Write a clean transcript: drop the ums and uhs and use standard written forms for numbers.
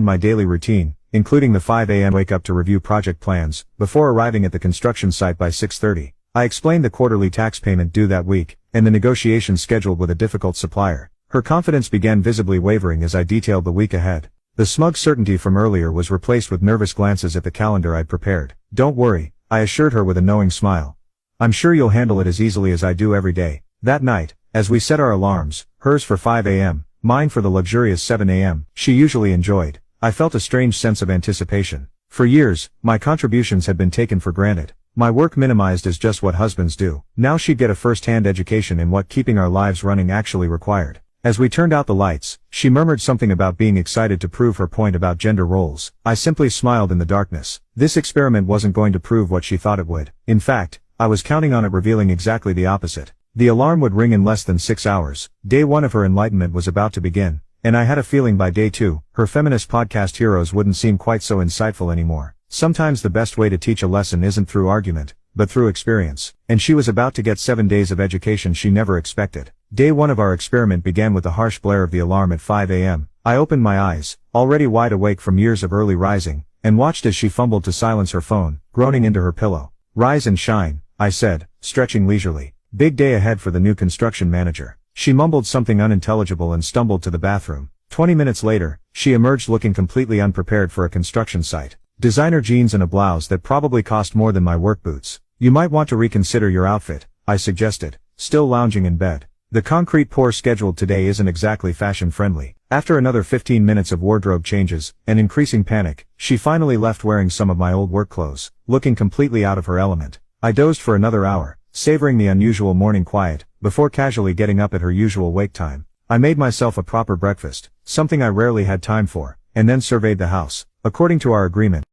my daily routine, including the 5 a.m. wake up to review project plans, before arriving at the construction site by 6:30. I explained the quarterly tax payment due that week, and the negotiations scheduled with a difficult supplier. Her confidence began visibly wavering as I detailed the week ahead. The smug certainty from earlier was replaced with nervous glances at the calendar I'd prepared. "Don't worry," I assured her with a knowing smile. "I'm sure you'll handle it as easily as I do every day." That night, as we set our alarms, hers for 5 a.m., mine for the luxurious 7 a.m., she usually enjoyed, I felt a strange sense of anticipation. For years, my contributions had been taken for granted. My work minimized as just what husbands do. Now she'd get a first-hand education in what keeping our lives running actually required. As we turned out the lights, she murmured something about being excited to prove her point about gender roles. I simply smiled in the darkness. This experiment wasn't going to prove what she thought it would. In fact, I was counting on it revealing exactly the opposite. The alarm would ring in less than 6 hours. Day 1 of her enlightenment was about to begin, and I had a feeling by day 2, her feminist podcast heroes wouldn't seem quite so insightful anymore. Sometimes the best way to teach a lesson isn't through argument, but through experience, and she was about to get 7 days of education she never expected. Day 1 of our experiment began with the harsh blare of the alarm at 5 a.m. I opened my eyes, already wide awake from years of early rising, and watched as she fumbled to silence her phone, groaning into her pillow. "Rise and shine," I said, stretching leisurely. Big day ahead for the new construction manager. She mumbled something unintelligible and stumbled to the bathroom. 20 minutes later, she emerged looking completely unprepared for a construction site. Designer jeans and a blouse that probably cost more than my work boots. "You might want to reconsider your outfit," I suggested, still lounging in bed. The concrete pour scheduled today isn't exactly fashion-friendly. After another 15 minutes of wardrobe changes, and increasing panic, she finally left wearing some of my old work clothes, looking completely out of her element. I dozed for another hour, savoring the unusual morning quiet, before casually getting up at her usual wake time. I made myself a proper breakfast, something I rarely had time for, and then surveyed the house. According to our agreement,